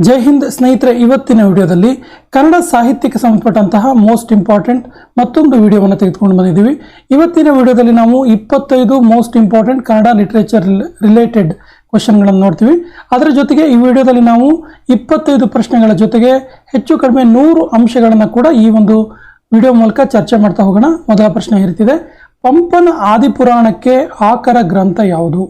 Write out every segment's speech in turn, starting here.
ಜೈ ಹಿಂದ್ ಸ್ನೇಹಿತರೆ, ಇವತ್ತಿನ ವಿಡಿಯೋದಲ್ಲಿ ಕನ್ನಡ ಸಾಹಿತ್ಯಕ್ಕೆ ಸಂಬಂಧಪಟ್ಟಂತಹ ಮೋಸ್ಟ್ ಇಂಪಾರ್ಟೆಂಟ್ ಮತ್ತೊಂದು ವಿಡಿಯೋವನ್ನು ತೆಗೆದುಕೊಂಡು ಬಂದಿದ್ದೀವಿ. ಇವತ್ತಿನ ವಿಡಿಯೋದಲ್ಲಿ ನಾವು 25 most important Kannada literature related ಕ್ವಶನ್ಗಳನ್ನು ನೋಡ್ತೀವಿ. ಅದರ ಜೊತೆಗೆ ಈ ವಿಡಿಯೋದಲ್ಲಿ ನಾವು 25 ಪ್ರಶ್ನೆಗಳ ಜೊತೆಗೆ ಹೆಚ್ಚು ಕಡಿಮೆ 100 ಅಂಶಗಳನ್ನು ಕೂಡ ಈ ಒಂದು ವಿಡಿಯೋ ಮೂಲಕ ಚರ್ಚೆ ಮಾಡ್ತಾ ಹೋಗೋಣ. ಮೊದಲ ಪ್ರಶ್ನೆ ಇರ್ತಿದೆ, ಪಂಪನ ಆದಿಪುರಾಣಕ್ಕೆ ಆಕರ ಗ್ರಂಥ ಯಾವುದು?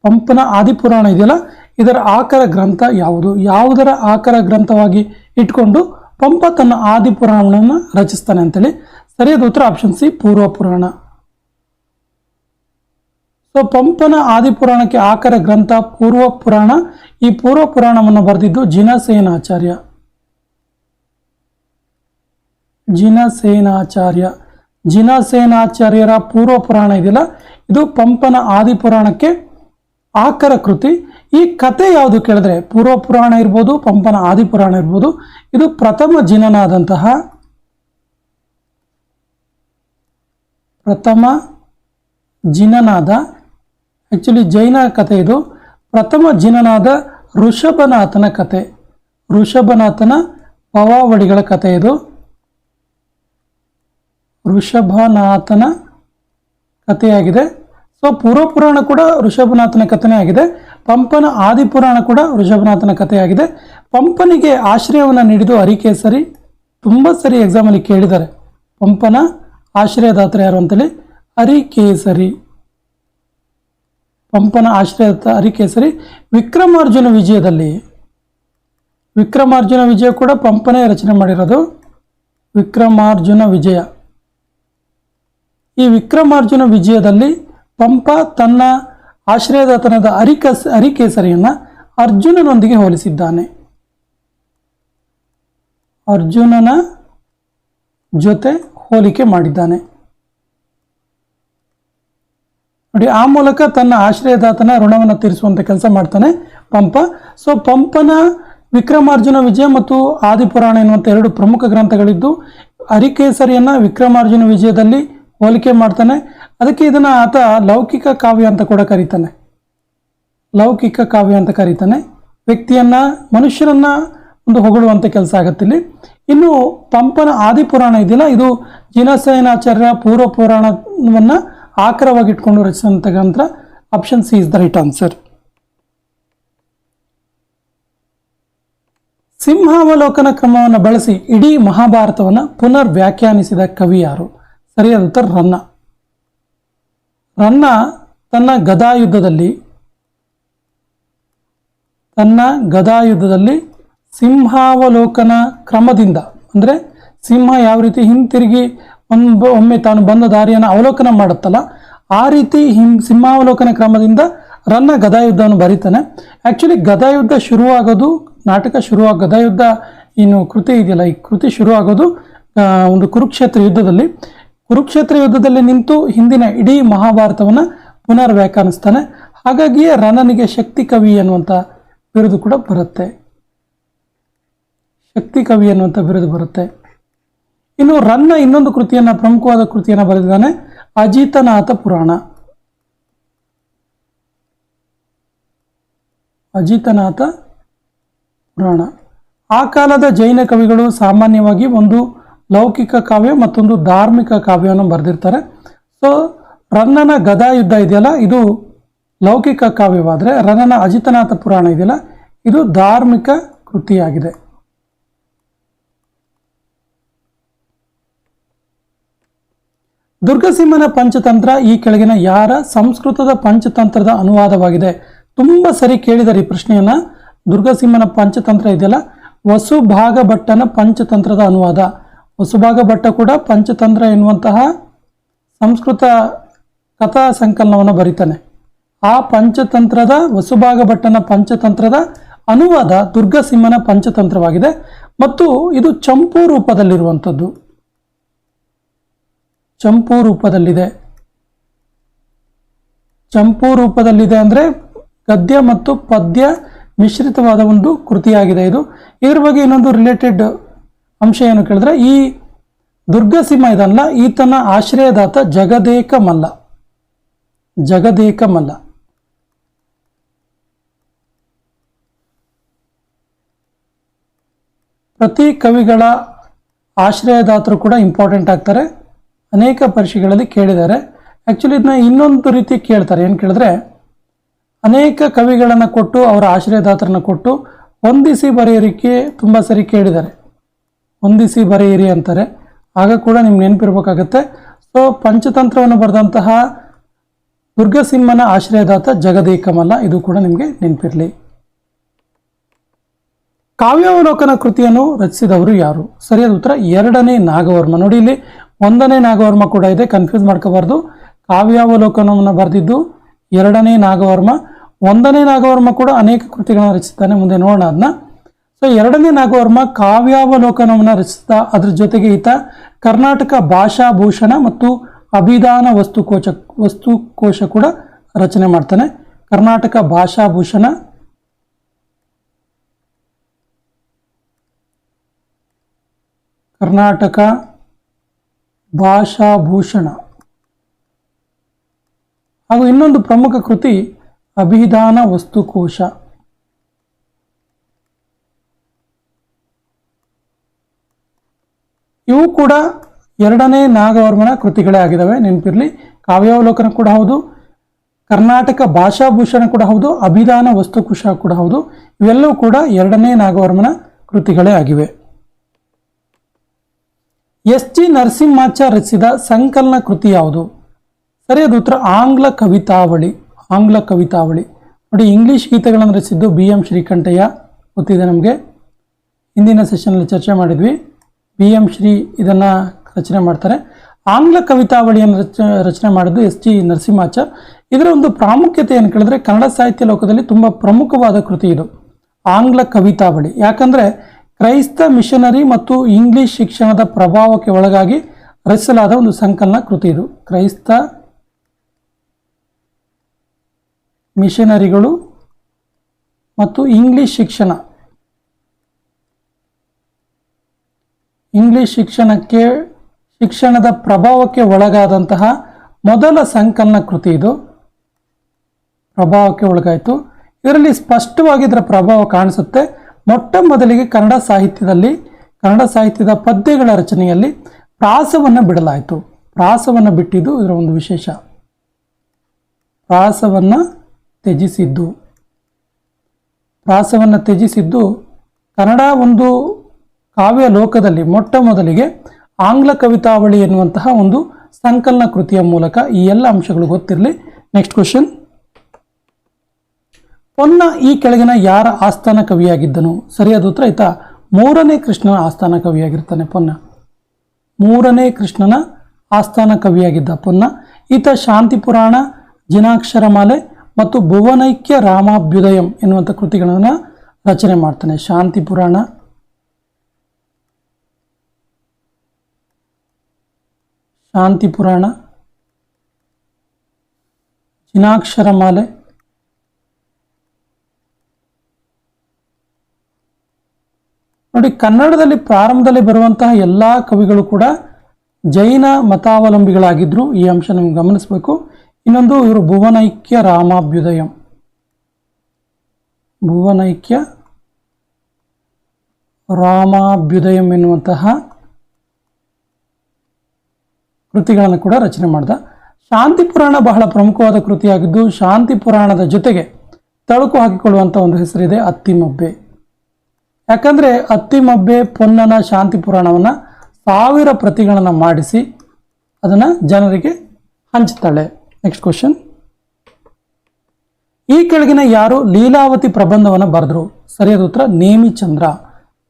ಪಂಪನ ಆದಿಪುರಾಣ ಇದೆಯಲ್ಲ, ಇದರ ಆಕರ ಗ್ರಂಥ ಯಾವುದು? ಯಾವುದರ ಆಕರ ಗ್ರಂಥವಾಗಿ ಇಟ್ಕೊಂಡು ಪಂಪ ತನ್ನ ಆದಿಪುರಾಣವನ್ನು ರಚಿಸ್ತಾನೆ ಅಂತೇಳಿ. ಸರಿಯಾದ ಉತ್ತರ ಆಪ್ಷನ್ ಸಿ, ಪೂರ್ವ ಪುರಾಣ. ಸೊ ಪಂಪನ ಆದಿಪುರಾಣಕ್ಕೆ ಆಕರ ಗ್ರಂಥ ಪೂರ್ವ ಪುರಾಣ. ಈ ಪೂರ್ವ ಪುರಾಣವನ್ನು ಬರೆದಿದ್ದು ಜಿನಸೇನಾಚಾರ್ಯ. ಜಿನಸೇನಾಚಾರ್ಯರ ಪೂರ್ವ ಪುರಾಣ ಇದೆಯಲ್ಲ, ಇದು ಪಂಪನ ಆದಿಪುರಾಣಕ್ಕೆ ಆಕರ ಕೃತಿ. ಈ ಕತೆ ಯಾವುದು ಕೇಳಿದ್ರೆ ಪೂರ್ವ ಪುರಾಣ ಇರ್ಬೋದು, ಪಂಪನ ಆದಿಪುರಾಣ ಇರ್ಬೋದು. ಇದು ಪ್ರಥಮ ಜಿನನಾದ ಆಕ್ಚುಲಿ ಜೈನ ಕತೆ. ಇದು ಪ್ರಥಮ ಜಿನನಾದ ಋಷಭನಾಥನ ಕತೆ, ಋಷಭನಾಥನ ಪವಾವಡಿಗಳ ಕತೆ. ಇದು ಋಷಭನಾಥನ ಕಥೆಯಾಗಿದೆ. ಸೊ ಪೂರ್ವ ಪುರಾಣ ಕೂಡ ಋಷಭನಾಥನ ಕಥೆನೇ ಆಗಿದೆ. ಪಂಪನ ಆದಿಪುರಾಣ ಕೂಡ ಋಷಭನಾಥನ ಕಥೆಯಾಗಿದೆ. ಪಂಪನಿಗೆ ಆಶ್ರಯವನ್ನು ನೀಡಿದ್ದು ಹರಿಕೇಸರಿ. ತುಂಬ ಸರಿ ಎಕ್ಸಾಮಲ್ಲಿ ಕೇಳಿದ್ದಾರೆ, ಪಂಪನ ಆಶ್ರಯದಾತರು ಯಾರು ಅಂತೇಳಿ. ಹರಿಕೇಸರಿ, ಪಂಪನ ಆಶ್ರಯದಾತ ಹರಿಕೇಸರಿ. ವಿಕ್ರಮಾರ್ಜುನ ವಿಜಯ ಕೂಡ ಪಂಪನೇ ರಚನೆ ಮಾಡಿರೋದು. ವಿಕ್ರಮಾರ್ಜುನ ವಿಜಯ. ಈ ವಿಕ್ರಮಾರ್ಜುನ ವಿಜಯದಲ್ಲಿ ಪಂಪ ತನ್ನ ಆಶ್ರಯದಾತನಾದ ಹರಿಕೇಸರಿಯನ್ನು ಅರ್ಜುನನೊಂದಿಗೆ ಹೋಲಿಸಿದ್ದಾನೆ. ಅರ್ಜುನನ ಜೊತೆ ಹೋಲಿಕೆ ಮಾಡಿದ್ದಾನೆ ನೋಡಿ. ಆ ಮೂಲಕ ತನ್ನ ಆಶ್ರಯದಾತನ ಋಣವನ್ನು ತೀರಿಸುವಂಥ ಕೆಲಸ ಮಾಡ್ತಾನೆ ಪಂಪ. ಸೊ ಪಂಪನ ವಿಕ್ರಮಾರ್ಜುನ ವಿಜಯ ಮತ್ತು ಆದಿಪುರಾಣ ಎನ್ನುವಂಥ 2 ಪ್ರಮುಖ ಗ್ರಂಥಗಳಿದ್ದು, ಹರಿಕೇಸರಿಯನ್ನು ವಿಕ್ರಮಾರ್ಜುನ ವಿಜಯದಲ್ಲಿ ಹೋಲಿಕೆ ಮಾಡ್ತಾನೆ. ಅದಕ್ಕೆ ಇದನ್ನು ಆತ ಲೌಕಿಕ ಕಾವ್ಯ ಅಂತ ಕೂಡ ಕರೀತಾನೆ. ವ್ಯಕ್ತಿಯನ್ನ, ಮನುಷ್ಯರನ್ನ ಒಂದು ಹೊಗಳುವಂಥ ಕೆಲಸ ಆಗತ್ತಿಲ್ಲಿ. ಇನ್ನು ಪಂಪನ ಆದಿಪುರಾಣ ಇದೆಯಲ್ಲ, ಇದು ಜಿನಸೇನಾಚಾರ್ಯ ಪೂರ್ವ ಪುರಾಣವನ್ನು ಆಕರವಾಗಿ ಇಟ್ಕೊಂಡು ರಚಿಸಿದಂಥ ಗ್ರಂಥ. Option C is the right answer. ಸಿಂಹಾವಲೋಕನ ಕ್ರಮವನ್ನು ಬಳಸಿ ಇಡೀ ಮಹಾಭಾರತವನ್ನು ಪುನರ್ ವ್ಯಾಖ್ಯಾನಿಸಿದ ಕವಿ ಯಾರು? ಸರಿಯಾದ ಉತ್ತರ ರನ್ನ. ತನ್ನ ಗದಾಯುದ್ಧದಲ್ಲಿ ಸಿಂಹಾವಲೋಕನ ಕ್ರಮದಿಂದ, ಅಂದರೆ ಸಿಂಹ ಯಾವ ರೀತಿ ಹಿಂತಿರುಗಿ ಒಮ್ಮೆ ತಾನು ಬಂದ ದಾರಿಯನ್ನು ಅವಲೋಕನ ಮಾಡುತ್ತಲ್ಲ, ಆ ರೀತಿ ಸಿಂಹಾವಲೋಕನ ಕ್ರಮದಿಂದ ರನ್ನ ಗದಾಯುದ್ಧವನ್ನು ಬರೀತಾನೆ. ಆ್ಯಕ್ಚುಲಿ ಗದಾಯುದ್ಧ ಶುರುವಾಗೋದು, ಗದಾಯುದ್ಧ ಏನು ಕೃತಿ ಇದೆಯಲ್ಲ, ಈ ಕೃತಿ ಶುರುವಾಗೋದು ಒಂದು ಕುರುಕ್ಷೇತ್ರ ಯುದ್ಧದಲ್ಲಿ ನಿಂತು ಹಿಂದಿನ ಇಡೀ ಮಹಾಭಾರತವನ್ನು ಪುನರ್ ವ್ಯಾಖ್ಯಾನಿಸ್ತಾನೆ. ಹಾಗಾಗಿಯೇ ರನ್ನನಿಗೆ ಶಕ್ತಿ ಕವಿ ಅನ್ನುವಂಥ ಬಿರುದು ಕೂಡ ಬರುತ್ತೆ. ಇನ್ನು ರನ್ನ ಇನ್ನೊಂದು ಪ್ರಮುಖವಾದ ಕೃತಿಯನ್ನು ಬರೆದಿದ್ದಾನೆ, ಅಜಿತನಾಥ ಪುರಾಣ. ಆ ಕಾಲದ ಜೈನ ಕವಿಗಳು ಸಾಮಾನ್ಯವಾಗಿ ಒಂದು ಲೌಕಿಕ ಕಾವ್ಯ ಮತ್ತೊಂದು ಧಾರ್ಮಿಕ ಕಾವ್ಯವನ್ನು ಬರೆದಿರ್ತಾರೆ. ಸೊ ರನ್ನನ ಗದಾಯುದ್ಧ ಇದೆಯಲ್ಲ, ಇದು ಲೌಕಿಕ ಕಾವ್ಯವಾದರೆ ರನ್ನನ ಅಜಿತನಾಥ ಪುರಾಣ ಇದೆಯಲ್ಲ, ಇದು ಧಾರ್ಮಿಕ ಕೃತಿಯಾಗಿದೆ. ದುರ್ಗಸಿಂಹನ ಪಂಚತಂತ್ರ ಈ ಕೆಳಗಿನ ಯಾರ ಸಂಸ್ಕೃತದ ಪಂಚತಂತ್ರದ ಅನುವಾದವಾಗಿದೆ? ತುಂಬ ಸರಿ ಕೇಳಿದರೆ ಈ ಪ್ರಶ್ನೆಯನ್ನು. ದುರ್ಗಸಿಂಹನ ಪಂಚತಂತ್ರ ಇದೆಯಲ್ಲ, ವಸುಭಾಗ ಭಟ್ಟನ ಪಂಚತಂತ್ರದ ಅನುವಾದ. ವಸುಭಾಗ ಭಟ್ಟ ಕೂಡ ಪಂಚತಂತ್ರ ಎನ್ನುವಂತಹ ಸಂಸ್ಕೃತ ಕಥಾ ಸಂಕಲನವನ್ನು ಬರೀತಾನೆ. ಆ ಪಂಚತಂತ್ರದ, ವಸುಭಾಗ ಭಟ್ಟನ ಪಂಚತಂತ್ರದ ಅನುವಾದ ದುರ್ಗಸಿಂಹನ ಪಂಚತಂತ್ರವಾಗಿದೆ. ಮತ್ತು ಇದು ಚಂಪೂ ರೂಪದಲ್ಲಿರುವಂಥದ್ದು. ಚಂಪೂ ರೂಪದಲ್ಲಿದೆ ಅಂದರೆ ಗದ್ಯ ಮತ್ತು ಪದ್ಯ ಮಿಶ್ರಿತವಾದ ಒಂದು ಕೃತಿಯಾಗಿದೆ ಇದು. ಇದರ ಬಗ್ಗೆ ಇನ್ನೊಂದು ರಿಲೇಟೆಡ್ ಅಂಶ ಏನು ಕೇಳಿದ್ರೆ, ಈ ದುರ್ಗಸಿಂಹ ಇದಲ್ಲ, ಈತನ ಆಶ್ರಯದಾತ ಜಗದೇಕ ಮಲ್ಲ. ಪ್ರತಿ ಕವಿಗಳ ಆಶ್ರಯದಾತರು ಕೂಡ ಇಂಪಾರ್ಟೆಂಟ್ ಆಗ್ತಾರೆ. ಅನೇಕ ಪರೀಕ್ಷೆಗಳಲ್ಲಿ ಕೇಳಿದ್ದಾರೆ. ಆ್ಯಕ್ಚುಲಿ ಇದನ್ನ ಇನ್ನೊಂದು ರೀತಿ ಕೇಳ್ತಾರೆ. ಏನು ಕೇಳಿದ್ರೆ, ಅನೇಕ ಕವಿಗಳನ್ನು ಕೊಟ್ಟು ಅವರ ಆಶ್ರಯದಾತರನ್ನ ಕೊಟ್ಟು ಹೊಂದಿಸಿ ಬರೆಯೋರಿಕೆ ತುಂಬ ಸರಿ ಕೇಳಿದ್ದಾರೆ. ಹೊಂದಿಸಿ ಬರೆಯಿರಿ ಅಂತಾರೆ. ಆಗ ಕೂಡ ನಿಮ್ಗೆ ನೆನಪಿರ್ಬೇಕಾಗತ್ತೆ. ಸೊ ಪಂಚತಂತ್ರವನ್ನು ಬರೆದಂತಹ ದುರ್ಗಸಿಂಹನ ಆಶ್ರಯದಾತ ಜಗದೇಕಮಲ್ಲ, ಇದು ಕೂಡ ನಿಮಗೆ ನೆನಪಿರಲಿ. ಕಾವ್ಯಾವಲೋಕನ ಕೃತಿಯನ್ನು ರಚಿಸಿದವರು ಯಾರು? ಸರಿಯಾದ ಉತ್ತರ ಎರಡನೇ ನಾಗವರ್ಮ. ನೋಡಿ, ಇಲ್ಲಿ ಒಂದನೇ ನಾಗವರ್ಮ ಕೂಡ ಇದೆ, ಕನ್ಫ್ಯೂಸ್ ಮಾಡ್ಕೋಬಾರ್ದು. ಕಾವ್ಯಾವಲೋಕನವನ್ನು ಬರೆದಿದ್ದು ಎರಡನೇ ನಾಗವರ್ಮ. ಒಂದನೇ ನಾಗವರ್ಮ ಕೂಡ ಅನೇಕ ಕೃತಿಗಳನ್ನು ರಚಿಸ್ತಾನೆ, ಮುಂದೆ ನೋಡೋಣ ಅದನ್ನ. ಸೊ ಎರಡನೇ ನಾಗವರ್ಮ ಕಾವ್ಯಾವಲೋಕನವನ್ನು ರಚಿಸಿದ. ಅದ್ರ ಜೊತೆಗೆ ಈತ ಕರ್ನಾಟಕ ಭಾಷಾಭೂಷಣ ಮತ್ತು ಅಭಿಧಾನ ವಸ್ತುಕೋಶ ಕೂಡ ರಚನೆ ಮಾಡ್ತಾನೆ. ಕರ್ನಾಟಕ ಭಾಷಾಭೂಷಣ, ಕರ್ನಾಟಕ ಭಾಷಾಭೂಷಣ ಹಾಗೂ ಇನ್ನೊಂದು ಪ್ರಮುಖ ಕೃತಿ ಅಭಿಧಾನ ವಸ್ತುಕೋಶ. ಇವು ಕೂಡ ಎರಡನೇ ನಾಗವರ್ಮನ ಕೃತಿಗಳೇ ಆಗಿದ್ದಾವೆ, ನೆನಪಿರಲಿ. ಕಾವ್ಯಾವಲೋಕನ ಕೂಡ ಹೌದು, ಕರ್ನಾಟಕ ಭಾಷಾಭೂಷಣ ಕೂಡ ಹೌದು, ಅಭಿಧಾನ ವಸ್ತುಕೋಶ ಕೂಡ ಹೌದು. ಇವೆಲ್ಲವೂ ಕೂಡ ಎರಡನೇ ನಾಗವರ್ಮನ ಕೃತಿಗಳೇ ಆಗಿವೆ. ಎಸ್.ಜಿ. ನರಸಿಂಹಾಚಾರ್ಯ ರಚಿಸಿದ ಸಂಕಲನ ಕೃತಿ ಯಾವುದು? ಸರಿಯಾದ ಉತ್ತರ ಆಂಗ್ಲ ಕವಿತಾವಳಿ. ಆಂಗ್ಲ ಕವಿತಾವಳಿ. ನೋಡಿ, ಇಂಗ್ಲಿಷ್ ಗೀತೆಗಳನ್ನು ರಚಿಸಿದ್ದು ಬಿ.ಎಂ. ಶ್ರೀಕಂಠಯ್ಯ, ಗೊತ್ತಿದೆ ನಮಗೆ, ಹಿಂದಿನ ಸೆಷನ್ನಲ್ಲಿ ಚರ್ಚೆ ಮಾಡಿದ್ವಿ. ಬಿ.ಎಂ. ಶ್ರೀ ಇದನ್ನು ರಚನೆ ಮಾಡ್ತಾರೆ. ಆಂಗ್ಲ ಕವಿತಾವಳಿಯನ್ನು ರಚನೆ ಮಾಡಿದ್ದು ಎಸ್.ಜಿ. ನರಸಿಂಹಾಚಾರ್ಯ. ಇದರ ಒಂದು ಪ್ರಾಮುಖ್ಯತೆ ಏನು ಕೇಳಿದ್ರೆ, ಕನ್ನಡ ಸಾಹಿತ್ಯ ಲೋಕದಲ್ಲಿ ತುಂಬ ಪ್ರಮುಖವಾದ ಕೃತಿ ಇದು ಆಂಗ್ಲ ಕವಿತಾವಳಿ. ಯಾಕಂದರೆ ಕ್ರೈಸ್ತ ಮಿಷನರಿ ಮತ್ತು ಇಂಗ್ಲಿಷ್ ಶಿಕ್ಷಣದ ಪ್ರಭಾವಕ್ಕೆ ಒಳಗಾಗಿ ರಚಿಸಲಾದ ಒಂದು ಸಂಕಲನ ಕೃತಿ ಇದು. ಕ್ರೈಸ್ತ ಮಿಷನರಿಗಳು ಮತ್ತು ಇಂಗ್ಲಿಷ್ ಶಿಕ್ಷಣದ ಪ್ರಭಾವಕ್ಕೆ ಒಳಗಾದಂತಹ ಮೊದಲ ಸಂಕಲನ ಕೃತಿ ಇದು. ಪ್ರಭಾವಕ್ಕೆ ಒಳಗಾಯಿತು. ಇದರಲ್ಲಿ ಸ್ಪಷ್ಟವಾಗಿ ಇದರ ಪ್ರಭಾವ ಕಾಣಿಸುತ್ತೆ. ಮೊಟ್ಟ ಮೊದಲಿಗೆ ಕನ್ನಡ ಸಾಹಿತ್ಯದ ಪದ್ಯಗಳ ರಚನೆಯಲ್ಲಿ ಪ್ರಾಸವನ್ನು ಬಿಡಲಾಯಿತು. ಪ್ರಾಸವನ್ನು ಬಿಟ್ಟಿದ್ದು ಇದರ ಒಂದು ವಿಶೇಷ. ಪ್ರಾಸವನ್ನು ತ್ಯಜಿಸಿದ್ದು ಕನ್ನಡ ಒಂದು ಕಾವ್ಯ ಲೋಕದಲ್ಲಿ ಮೊಟ್ಟ ಮೊದಲಿಗೆ ಆಂಗ್ಲ ಕವಿತಾವಳಿ ಎನ್ನುವಂತಹ ಒಂದು ಸಂಕಲನ ಕೃತಿಯ ಮೂಲಕ. ಈ ಎಲ್ಲ ಅಂಶಗಳು ಗೊತ್ತಿರಲಿ. Next question. ಪೊನ್ನ ಈ ಕೆಳಗಿನ ಯಾರ ಆಸ್ಥಾನ ಕವಿಯಾಗಿದ್ದನು? ಸರಿಯಾದ ಉತ್ತರ ಈತ ಮೂರನೇ ಕೃಷ್ಣನ ಆಸ್ಥಾನ ಕವಿಯಾಗಿರ್ತಾನೆ. ಪೊನ್ನ ಮೂರನೇ ಕೃಷ್ಣನ ಆಸ್ಥಾನ ಕವಿಯಾಗಿದ್ದ ಪೊನ್ನ. ಈತ ಶಾಂತಿ ಪುರಾಣ, ಜಿನಾಕ್ಷರಮಾಲೆ ಮತ್ತು ಭುವನೈಕ್ಯ ರಾಮಾಭ್ಯುದಯಂ ಎನ್ನುವಂಥ ಕೃತಿಗಳನ್ನು ರಚನೆ ಮಾಡ್ತಾನೆ. ಶಾಂತಿ ಪುರಾಣ, ಜಿನಾಕ್ಷರಮಾಲೆ, ನೋಡಿ, ಕನ್ನಡದಲ್ಲಿ ಪ್ರಾರಂಭದಲ್ಲಿ ಬರುವಂತಹ ಎಲ್ಲ ಕವಿಗಳು ಕೂಡ ಜೈನ ಮತಾವಲಂಬಿಗಳಾಗಿದ್ದರು. ಈ ಅಂಶ ನಿಮ್ಗೆ ಗಮನಿಸಬೇಕು. ಇನ್ನೊಂದು, ಇವರು ಭುವನೈಕ್ಯ ರಾಮಾಭ್ಯುದಯಂ ಎನ್ನುವಂತಹ ಕೃತಿಗಳನ್ನು ಕೂಡ ರಚನೆ ಮಾಡಿದ. ಶಾಂತಿ ಪುರಾಣ ಬಹಳ ಪ್ರಮುಖವಾದ ಕೃತಿಯಾಗಿದ್ದು, ಶಾಂತಿ ಪುರಾಣದ ಜೊತೆಗೆ ತಳುಕು ಹಾಕಿಕೊಳ್ಳುವಂಥ ಒಂದು ಹೆಸರಿದೆ, ಅತ್ತಿಮಬ್ಬೆ. ಯಾಕಂದರೆ ಅತ್ತಿಮಬ್ಬೆ ಪೊನ್ನನ ಶಾಂತಿ ಪುರಾಣವನ್ನು 1000 ಪ್ರತಿಗಳನ್ನು ಮಾಡಿಸಿ ಅದನ್ನು ಜನರಿಗೆ ಹಂಚುತ್ತಾಳೆ. Next question. ಈ ಕೆಳಗಿನ ಯಾರು ಲೀಲಾವತಿ ಪ್ರಬಂಧವನ್ನು ಬರೆದರು? ಸರಿಯಾದ ಉತ್ತರ ನೇಮಿಚಂದ್ರ.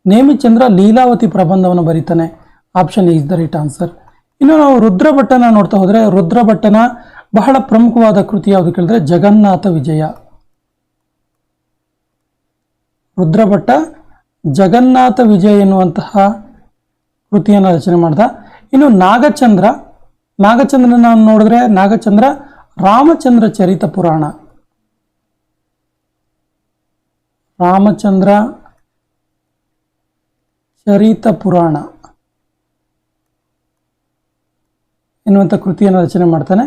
ನೇಮಿಚಂದ್ರ ಲೀಲಾವತಿ ಪ್ರಬಂಧವನ್ನು ಬರೀತಾನೆ. Option is the right answer. ಇನ್ನು ನಾವು ರುದ್ರಭಟ್ಟನ ನೋಡ್ತಾ ಹೋದರೆ, ರುದ್ರಭಟ್ಟನ ಬಹಳ ಪ್ರಮುಖವಾದ ಕೃತಿ ಯಾವುದು ಕೇಳಿದ್ರೆ ಜಗನ್ನಾಥ ವಿಜಯ. ರುದ್ರಭಟ್ಟ ಜಗನ್ನಾಥ ವಿಜಯ ಎನ್ನುವಂತಹ ಕೃತಿಯನ್ನು ರಚನೆ ಮಾಡಿದ. ಇನ್ನು ನಾಗಚಂದ್ರನ ನೋಡಿದ್ರೆ, ನಾಗಚಂದ್ರ ರಾಮಚಂದ್ರ ಚರಿತ ಪುರಾಣ, ಎನ್ನುವಂಥ ಕೃತಿಯನ್ನು ರಚನೆ ಮಾಡ್ತಾನೆ.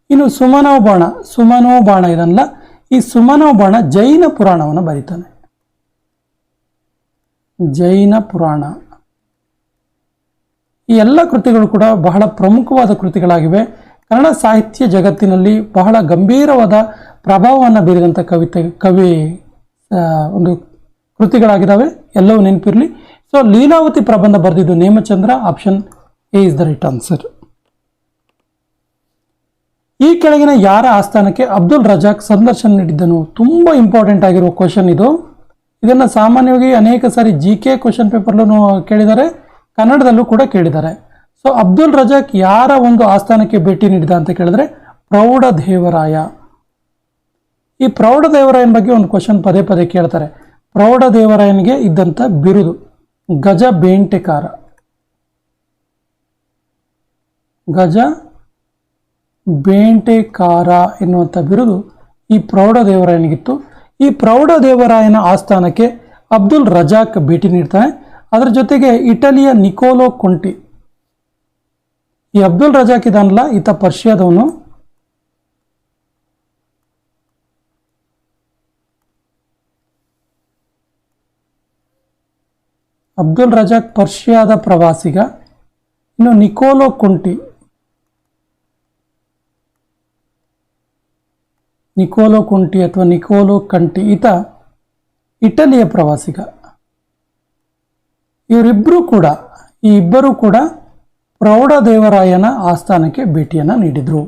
ಇನ್ನು ಸುಮನೋಬಾಣ ಇದನ್ನಲ್ಲ, ಈ ಸುಮನೋಬಾಣ ಜೈನ ಪುರಾಣವನ್ನು ಬರೀತಾನೆ. ಜೈನ ಪುರಾಣ ಈ ಎಲ್ಲ ಕೃತಿಗಳು ಕೂಡ ಬಹಳ ಪ್ರಮುಖವಾದ ಕೃತಿಗಳಾಗಿವೆ. ಕನ್ನಡ ಸಾಹಿತ್ಯ ಜಗತ್ತಿನಲ್ಲಿ ಬಹಳ ಗಂಭೀರವಾದ ಪ್ರಭಾವವನ್ನು ಬೀರಿದಂಥ ಕವಿ ಒಂದು ಕೃತಿಗಳಾಗಿದ್ದಾವೆ. ಎಲ್ಲವೂ ನೆನಪಿರಲಿ. ಸೊ ಲೀಲಾವತಿ ಪ್ರಬಂಧ ಬರೆದಿದ್ದು Nemichandra. Option A is the right answer. ಈ ಕೆಳಗಿನ ಯಾರ ಆಸ್ಥಾನಕ್ಕೆ ಅಬ್ದುಲ್ ರಜಾಕ್ ಸಂದರ್ಶನ ನೀಡಿದ್ದನು? ತುಂಬ ಇಂಪಾರ್ಟೆಂಟ್ ಆಗಿರುವ ಕ್ವಶನ್ ಇದು. ಇದನ್ನು ಸಾಮಾನ್ಯವಾಗಿ ಅನೇಕ ಸಾರಿ GK ಕ್ವಶನ್ ಪೇಪರ್ಲೂ ಕೇಳಿದ್ದಾರೆ, ಕನ್ನಡದಲ್ಲೂ ಕೂಡ ಕೇಳಿದ್ದಾರೆ. ಸೊ ಅಬ್ದುಲ್ ರಜಾಕ್ ಯಾರ ಒಂದು ಆಸ್ಥಾನಕ್ಕೆ ಭೇಟಿ ನೀಡಿದ ಅಂತ ಕೇಳಿದ್ರೆ ಪ್ರೌಢದೇವರಾಯ. ಈ ಪ್ರೌಢದೇವರಾಯನ ಬಗ್ಗೆ ಒಂದು ಕ್ವಶನ್ ಪದೇ ಪದೇ ಕೇಳ್ತಾರೆ. ಪ್ರೌಢದೇವರಾಯನಿಗೆ ಇದ್ದಂಥ ಬಿರುದು ಗಜ ಬೇಂಟೆಕಾರ. ಗಜ ಬೇಂಟೆಕಾರ ಎನ್ನುವಂಥ ಬಿರುದು ಈ ಪ್ರೌಢದೇವರಾಯನಿಗಿತ್ತು. ಈ ಪ್ರೌಢದೇವರಾಯನ ಆಸ್ಥಾನಕ್ಕೆ ಅಬ್ದುಲ್ ರಜಾಕ್ ಭೇಟಿ ನೀಡ್ತಾನೆ. ಅದರ ಜೊತೆಗೆ ಇಟಲಿಯ ನಿಕೋಲೋ ಕೊಂಟಿ. ಈ ಅಬ್ದುಲ್ ರಜಾಕ್ ಇದಾನಲ್ಲ, ಈತ ಪರ್ಷಿಯಾದವನು. ಅಬ್ದುಲ್ ರಜಾಕ್ ಪರ್ಷಿಯಾದ ಪ್ರವಾಸಿಗ. ಇನ್ನು ನಿಕೋಲೋ ಕೊಂಟಿ, ನಿಕೋಲೋ ಕೊಂಟಿ ಅಥವಾ ನಿಕೋಲೋ ಕಂಟಿ, ಈತ ಇಟಲಿಯ ಪ್ರವಾಸಿಗ. ಇವರಿಬ್ಬರು ಕೂಡ, ಈ ಇಬ್ಬರು ಕೂಡ ಪ್ರೌಢದೇವರಾಯನ ಆಸ್ಥಾನಕ್ಕೆ ಭೇಟಿಯನ್ನು ನೀಡಿದರು.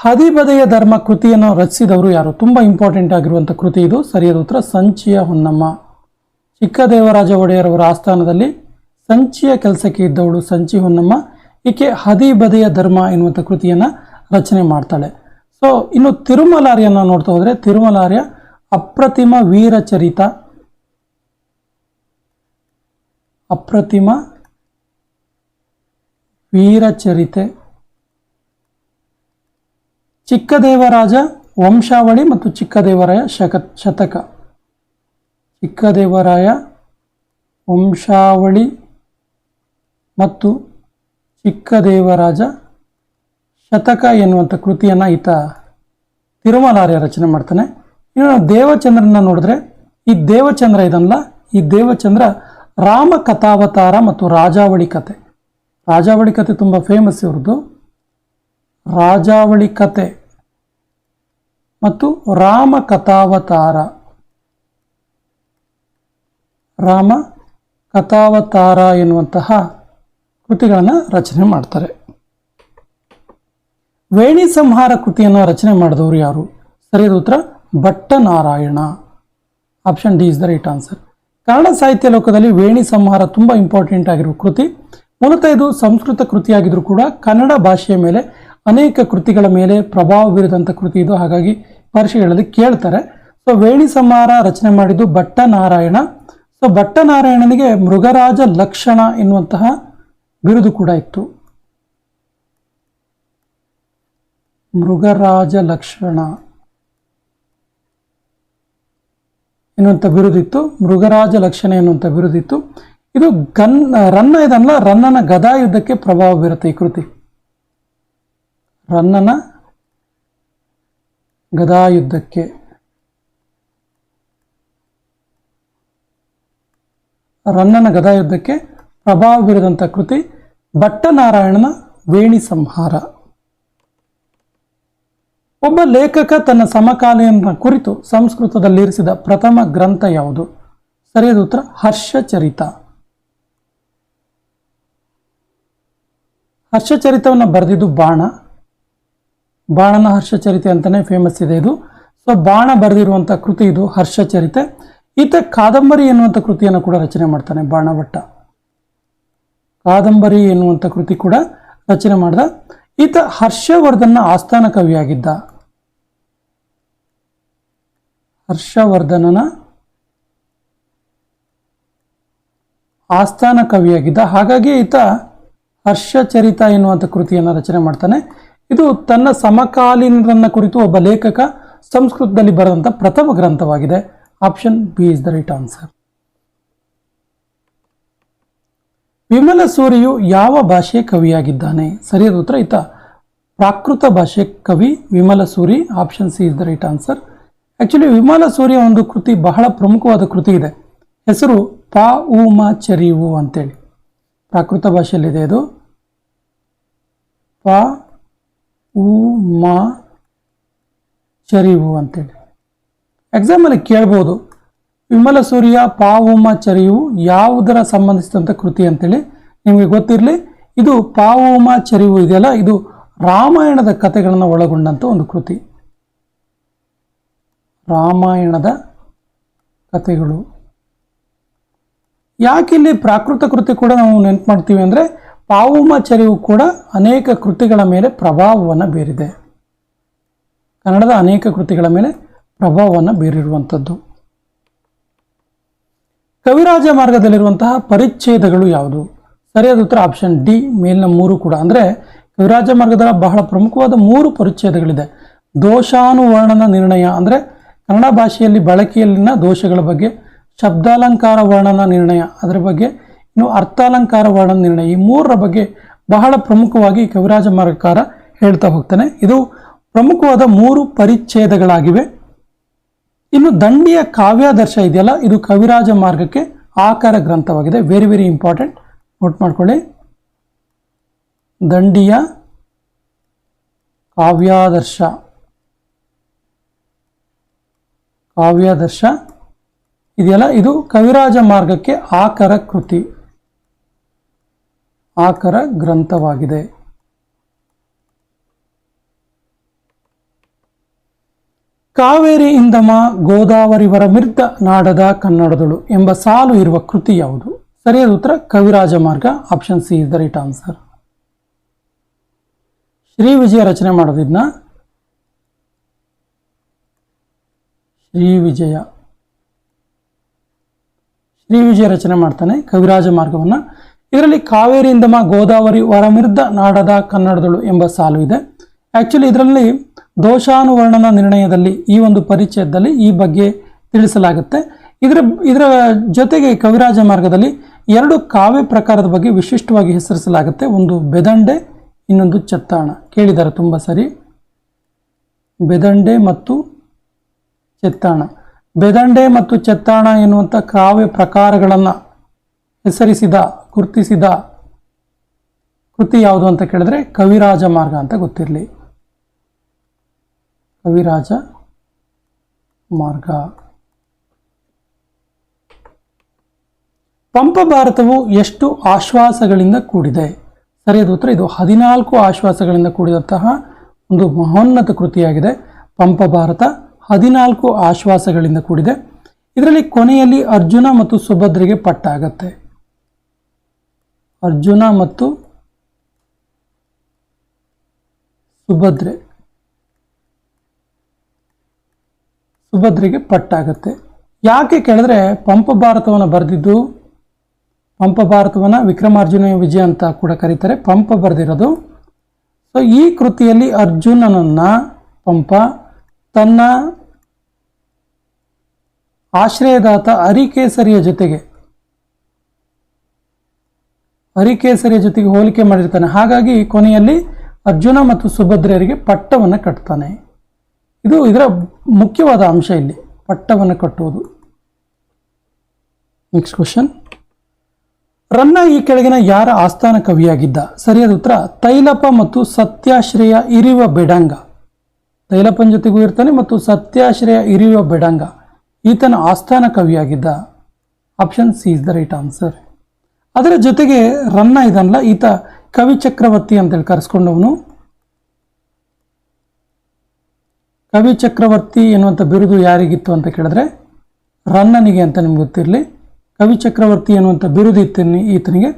ಹದಿಬದೆಯ ಧರ್ಮ ಕೃತಿಯನ್ನು ರಚಿಸಿದವರು ಯಾರು? ತುಂಬ ಇಂಪಾರ್ಟೆಂಟ್ ಆಗಿರುವಂಥ ಕೃತಿ ಇದು. ಸರಿಯಾದ ಉತ್ತರ ಸಂಚಿಯ ಹೊನ್ನಮ್ಮ. ಚಿಕ್ಕದೇವರಾಜ ಒಡೆಯರವರ ಆಸ್ಥಾನದಲ್ಲಿ ಸಂಚಿಯ ಕೆಲಸಕ್ಕೆ ಇದ್ದವಳು ಸಂಚಿ ಹೊನ್ನಮ್ಮ. ಈಕೆ ಹದಿಬದೆಯ ಧರ್ಮ ಎನ್ನುವಂಥ ಕೃತಿಯನ್ನು ರಚನೆ ಮಾಡ್ತಾಳೆ. ಸೊ ಇನ್ನು ತಿರುಮಲಾರ್ಯನ ನೋಡ್ತಾ ಹೋದರೆ ತಿರುಮಲಾರ್ಯ ಅಪ್ರತಿಮ ವೀರಚರಿತ, ಅಪ್ರತಿಮ ವೀರಚರಿತೆ, ಚಿಕ್ಕದೇವರಾಜ ವಂಶಾವಳಿ ಮತ್ತು ಚಿಕ್ಕದೇವರಾಯ ಶತಕ. ಚಿಕ್ಕದೇವರಾಯ ವಂಶಾವಳಿ ಮತ್ತು ಚಿಕ್ಕದೇವರಾಜ ಶತಕ ಎನ್ನುವಂಥ ಕೃತಿಯನ್ನು ಈತ ತಿರುಮಲಾರ್ಯ ರಚನೆ ಮಾಡ್ತಾನೆ. ಇನ್ನು ನಾವು ದೇವಚಂದ್ರನ ನೋಡಿದ್ರೆ ಈ ದೇವಚಂದ್ರ ಇದನ್ನಲ್ಲ, ಈ ದೇವಚಂದ್ರ ರಾಮ ಕಥಾವತಾರ ಮತ್ತು ರಾಜಾವಳಿ ಕತೆ. ರಾಜಾವಳಿ ಕತೆ ತುಂಬ ಫೇಮಸ್ ಇವ್ರದ್ದು. ರಾಜಾವಳಿ ಕತೆ ಮತ್ತು ರಾಮ ಕಥಾವತಾರ, ರಾಮ ಕಥಾವತಾರ ಎನ್ನುವಂತಹ ಕೃತಿಗಳನ್ನು ರಚನೆ ಮಾಡ್ತಾರೆ. ವೇಣಿ ಸಂಹಾರ ಕೃತಿಯನ್ನು ರಚನೆ ಮಾಡಿದವರು ಯಾರು? ಸರಿಯಾದ ಉತ್ತರ Bhatta Narayana. Option D is the right answer. Kannada ಸಾಹಿತ್ಯ ಲೋಕದಲ್ಲಿ ವೇಣಿ ಸಂಹಾರ ತುಂಬ ಇಂಪಾರ್ಟೆಂಟ್ ಆಗಿರುವ ಕೃತಿ. ಮೂಲತಃ ಇದು ಸಂಸ್ಕೃತ ಕೃತಿಯಾಗಿದ್ರೂ ಕೂಡ ಕನ್ನಡ ಭಾಷೆಯ ಮೇಲೆ ಅನೇಕ ಕೃತಿಗಳ ಮೇಲೆ ಪ್ರಭಾವ ಬೀರಿದಂಥ ಕೃತಿ ಇದು. ಹಾಗಾಗಿ ಪರೀಕ್ಷೆಗಳಲ್ಲಿ ಕೇಳ್ತಾರೆ. ಸೊ ವೇಣಿ ಸಂಹಾರ ರಚನೆ ಮಾಡಿದ್ದು ಭಟ್ಟನಾರಾಯಣ. ಸೊ ಭಟ್ಟನಾರಾಯಣನಿಗೆ ಮೃಗರಾಜ ಲಕ್ಷಣ ಎನ್ನುವಂತಹ ಬಿರುದು ಕೂಡ ಇತ್ತು. ಮೃಗರಾಜ ಲಕ್ಷಣ ಎನ್ನುವಂಥ ಬಿರುದಿತ್ತು. ಮೃಗರಾಜ ಲಕ್ಷಣ ಎನ್ನುವಂಥ ಬಿರುದಿತ್ತು. ಇದು ರನ್ನ ಇದನ್ನಲ್ಲ, ರನ್ನನ ಗದಾಯುದ್ಧಕ್ಕೆ ಪ್ರಭಾವ ಬೀರುತ್ತೆ ಈ ಕೃತಿ. ರನ್ನನ ಗದಾಯುದ್ಧಕ್ಕೆ, ರನ್ನನ ಗದಾಯುದ್ಧಕ್ಕೆ ಪ್ರಭಾವ ಬೀರಿದಂಥ ಕೃತಿ ಭಟ್ಟನಾರಾಯಣನ ವೇಣಿ ಸಂಹಾರ. ಒಬ್ಬ ಲೇಖಕ ತನ್ನ ಸಮಕಾಲೀನ ಕುರಿತು ಸಂಸ್ಕೃತದಲ್ಲಿರಿಸಿದ ಪ್ರಥಮ ಗ್ರಂಥ ಯಾವುದು? ಸರಿಯಾದ ಉತ್ತರ ಹರ್ಷಚರಿತ. ಹರ್ಷಚರಿತವನ್ನು ಬರೆದಿದ್ದು ಬಾಣ. ಬಾಣನ ಹರ್ಷಚರಿತೆ ಅಂತಲೇ ಫೇಮಸ್ ಇದೆ ಇದು. ಸೊ ಬಾಣ ಬರೆದಿರುವಂಥ ಕೃತಿ ಇದು ಹರ್ಷಚರಿತೆ. ಈತ ಕಾದಂಬರಿ ಎನ್ನುವಂಥ ಕೃತಿಯನ್ನು ಕೂಡ ರಚನೆ ಮಾಡ್ತಾನೆ. ಬಾಣಭಟ್ಟ ಕಾದಂಬರಿ ಎನ್ನುವಂಥ ಕೃತಿ ಕೂಡ ರಚನೆ ಮಾಡಿದ. ಈತ ಹರ್ಷವರ್ಧನ ಆಸ್ಥಾನ ಕವಿಯಾಗಿದ್ದ. ಹರ್ಷವರ್ಧನನ ಆಸ್ಥಾನ ಕವಿಯಾಗಿದ್ದ. ಹಾಗಾಗಿ ಈತ ಹರ್ಷಚರಿತ ಎನ್ನುವಂಥ ಕೃತಿಯನ್ನು ರಚನೆ ಮಾಡ್ತಾನೆ. ಇದು ತನ್ನ ಸಮಕಾಲೀನರನ್ನ ಕುರಿತು ಒಬ್ಬ ಲೇಖಕ ಸಂಸ್ಕೃತದಲ್ಲಿ ಬರೆದಂಥ ಪ್ರಥಮ ಗ್ರಂಥವಾಗಿದೆ. Option B is the right answer. Vimala ಸೂರಿಯು ಯಾವ ಭಾಷೆಯ ಕವಿಯಾಗಿದ್ದಾನೆ? ಸರಿಯಾದ ಉತ್ತರ ಈತ ಪ್ರಾಕೃತ ಭಾಷೆ ಕವಿ Vimala Suri. Option C is the right answer. Actually Vimala ಸೂರಿಯ ಒಂದು ಕೃತಿ ಬಹಳ ಪ್ರಮುಖವಾದ ಕೃತಿ ಇದೆ. ಹೆಸರು ಪ ಉ ಮ ಚರಿವು ಅಂತೇಳಿ. ಪ್ರಾಕೃತ ಭಾಷೆಯಲ್ಲಿದೆ ಇದು. ಪ ಉ ಮ ಚರಿವು ಅಂತೇಳಿ. ಎಕ್ಸಾಮಲ್ಲಿ ಕೇಳ್ಬೋದು, ವಿಮಲ ಸೂರ್ಯ ಪ ಉ ಮ ಚರಿವು ಯಾವುದರ ಸಂಬಂಧಿಸಿದಂಥ ಕೃತಿ ಅಂತೇಳಿ. ನಿಮಗೆ ಗೊತ್ತಿರಲಿ, ಇದು ಪ ಉ ಮ ಚರಿವು ಇದೆಯಲ್ಲ, ಇದು ರಾಮಾಯಣದ ಕಥೆಗಳನ್ನು ಒಳಗೊಂಡಂಥ ಒಂದು ಕೃತಿ. ರಾಮಾಯಣದ ಕಥೆಗಳು. ಯಾಕಿಲ್ಲಿ ಪ್ರಾಕೃತ ಕೃತಿ ಕೂಡ ನಾವು ನೆನಪು ಮಾಡ್ತೀವಿ ಅಂದರೆ, ಪ ಉ ಮ ಚರಿವು ಕೂಡ ಅನೇಕ ಕೃತಿಗಳ ಮೇಲೆ ಪ್ರಭಾವವನ್ನು ಬೀರಿದೆ. ಕನ್ನಡದ ಅನೇಕ ಕೃತಿಗಳ ಮೇಲೆ ಪ್ರಭಾವವನ್ನು ಬೀರಿರುವಂಥದ್ದು. ಕವಿರಾಜ ಮಾರ್ಗದಲ್ಲಿರುವಂತಹ ಪರಿಚ್ಛೇದಗಳು ಯಾವುದು? ಸರಿಯಾದ ಉತ್ತರ ಆಪ್ಷನ್ ಡಿ, ಮೇಲಿನ 3 ಕೂಡ. ಅಂದರೆ ಕವಿರಾಜ ಮಾರ್ಗದ ಬಹಳ ಪ್ರಮುಖವಾದ 3 ಪರಿಚ್ಛೇದಗಳಿದೆ. ದೋಷಾನುವರ್ಣನ ನಿರ್ಣಯ, ಅಂದರೆ ಕನ್ನಡ ಭಾಷೆಯಲ್ಲಿ ಬಳಕೆಯಲ್ಲಿನ ದೋಷಗಳ ಬಗ್ಗೆ. ಶಬ್ದಾಲಂಕಾರ ವರ್ಣನ ನಿರ್ಣಯ, ಅದರ ಬಗ್ಗೆ. ಇನ್ನು ಅರ್ಥಾಲಂಕಾರ ವರ್ಣನ ನಿರ್ಣಯ. ಈ 3ರ ಬಗ್ಗೆ ಬಹಳ ಪ್ರಮುಖವಾಗಿ ಕವಿರಾಜ ಮಾರ್ಗಕಾರ ಹೇಳ್ತಾ ಹೋಗ್ತಾನೆ. ಇದು ಪ್ರಮುಖವಾದ 3 ಪರಿಚ್ಛೇದಗಳಾಗಿವೆ. ಇನ್ನು ದಂಡಿಯ ಕಾವ್ಯಾದರ್ಶ ಇದೆಯಲ್ಲ, ಇದು ಕವಿರಾಜ ಮಾರ್ಗಕ್ಕೆ ಆಕಾರ ಗ್ರಂಥವಾಗಿದೆ. ವೆರಿ ವೆರಿ ಇಂಪಾರ್ಟೆಂಟ್, ನೋಟ್ ಮಾಡ್ಕೊಳ್ಳಿ. ದಂಡಿಯ ಕಾವ್ಯಾದರ್ಶ ಇದೆಯಲ್ಲ, ಇದು ಕವಿರಾಜ ಮಾರ್ಗಕ್ಕೆ ಆಕರ ಕೃತಿ, ಆಕರ ಗ್ರಂಥವಾಗಿದೆ. ಕಾವೇರಿ ಇಂದಮ ಗೋದಾವರಿ ವರಮಿರ್ದ ನಾಡದ ಕನ್ನಡದಳು ಎಂಬ ಸಾಲು ಇರುವ ಕೃತಿ ಯಾವುದು? ಸರಿಯಾದ ಉತ್ತರ Kavirajamarga. Option C is the right answer. Shri Vijaya ರಚನೆ ಮಾಡೋದಿದ್ನ ಶ್ರೀ ವಿಜಯ ರಚನೆ ಮಾಡ್ತಾನೆ ಕವಿರಾಜ ಮಾರ್ಗವನ್ನು. ಇದರಲ್ಲಿ ಕಾವೇರಿ ಇಂದಮ ಗೋದಾವರಿ ವರಮಿರ್ದ ನಾಡದ ಕನ್ನಡದಳು ಎಂಬ ಸಾಲು ಇದೆ. ಆ್ಯಕ್ಚುಲಿ ಇದರಲ್ಲಿ ದೋಷಾನುವರ್ಣನ ನಿರ್ಣಯದಲ್ಲಿ, ಈ ಒಂದು ಪರಿಚಯದಲ್ಲಿ ಈ ಬಗ್ಗೆ ತಿಳಿಸಲಾಗುತ್ತೆ. ಇದರ ಜೊತೆಗೆ ಕವಿರಾಜ ಮಾರ್ಗದಲ್ಲಿ 2 ಕಾವ್ಯ ಪ್ರಕಾರದ ಬಗ್ಗೆ ವಿಶಿಷ್ಟವಾಗಿ ಹೆಸರಿಸಲಾಗುತ್ತೆ. ಒಂದು ಬೆದಂಡೆ, ಇನ್ನೊಂದು ಚೆತ್ತಾಣ. ಕೇಳಿದ್ದಾರೆ ತುಂಬ ಸರಿ, ಬೆದಂಡೆ ಮತ್ತು ಚೆತ್ತಾಣ. ಬೆದಂಡೆ ಮತ್ತು ಚೆತ್ತಾಣ ಎನ್ನುವಂಥ ಕಾವ್ಯ ಪ್ರಕಾರಗಳನ್ನು ಗುರುತಿಸಿದ ಕೃತಿ ಯಾವುದು ಅಂತ ಕೇಳಿದ್ರೆ ಕವಿರಾಜ ಮಾರ್ಗ ಅಂತ ಗೊತ್ತಿರಲಿ. ಕವಿರಾಜ ಮಾರ್ಗ. ಪಂಪ ಭಾರತವು ಎಷ್ಟು ಆಶ್ವಾಸಗಳಿಂದ ಕೂಡಿದೆ? ಸರಿಯಾದ ಉತ್ತರ ಇದು 14 ಆಶ್ವಾಸಗಳಿಂದ ಕೂಡಿದಂತಹ ಒಂದು ಮಹೋನ್ನತ ಕೃತಿಯಾಗಿದೆ. ಪಂಪ ಭಾರತ 14 ಆಶ್ವಾಸಗಳಿಂದ ಕೂಡಿದೆ. ಇದರಲ್ಲಿ ಕೊನೆಯಲ್ಲಿ ಅರ್ಜುನ ಮತ್ತು ಸುಭದ್ರೆಗೆ ಪಟ್ಟಾಗತ್ತೆ. ಅರ್ಜುನ ಮತ್ತು ಸುಭದ್ರೆಗೆ ಪಟ್ಟಾಗತ್ತೆ. ಯಾಕೆ ಕೇಳಿದ್ರೆ, ಪಂಪ ಭಾರತವನ್ನು ಬರೆದಿದ್ದು, ಪಂಪ ಭಾರತವನ್ನು ವಿಕ್ರಮಾರ್ಜುನ ವಿಜಯ ಅಂತ ಕೂಡ ಕರೀತಾರೆ, ಪಂಪ ಬರೆದಿರೋದು. ಸೊ ಈ ಕೃತಿಯಲ್ಲಿ ಅರ್ಜುನನನ್ನ ಪಂಪ ತನ್ನ ಆಶ್ರಯದಾತ ಅರಿಕೇಸರಿಯ ಜೊತೆಗೆ ಹೋಲಿಕೆ ಮಾಡಿರ್ತಾನೆ. ಹಾಗಾಗಿ ಕೊನೆಯಲ್ಲಿ ಅರ್ಜುನ ಮತ್ತು ಸುಭದ್ರೆಯರಿಗೆ ಪಟ್ಟವನ್ನು ಕಟ್ತಾನೆ. ಇದು ಇದರ ಮುಖ್ಯವಾದ ಅಂಶ ಇಲ್ಲಿ, ಪಟ್ಟವನ್ನು ಕಟ್ಟುವುದು. Next question. ರನ್ನ ಈ ಕೆಳಗಿನ ಯಾರ ಆಸ್ಥಾನ ಕವಿಯಾಗಿದ್ದ? ಸರಿಯಾದ ಉತ್ತರ ತೈಲಪ ಮತ್ತು ಸತ್ಯಾಶ್ರಯ ಇರಿವ ಬೆಡಂಗ. ತೈಲಪ್ಪನ ಜೊತೆಗೂ ಇರ್ತಾನೆ ಮತ್ತು ಸತ್ಯಾಶ್ರಯ ಇರಿವ ಬೆಡಂಗ ಈತನ ಆಸ್ಥಾನ ಕವಿಯಾಗಿದ್ದ. Option C is the right answer. ಅದರ ಜೊತೆಗೆ ರನ್ನ ಇದನ್ನಲ್ಲ, ಈತ ಕವಿ ಚಕ್ರವರ್ತಿ ಅಂತೇಳಿ ಕರೆಸ್ಕೊಂಡವನು. ಕವಿ ಚಕ್ರವರ್ತಿ ಎನ್ನುವಂಥ ಬಿರುದು ಯಾರಿಗಿತ್ತು ಅಂತ ಕೇಳಿದ್ರೆ ರನ್ನನಿಗೆ ಅಂತ ನಿಮ್ಗೆ ಗೊತ್ತಿರಲಿ. ಕವಿ ಚಕ್ರವರ್ತಿ ಎನ್ನುವಂಥ ಬಿರುದು ಈತನಿಗೆ.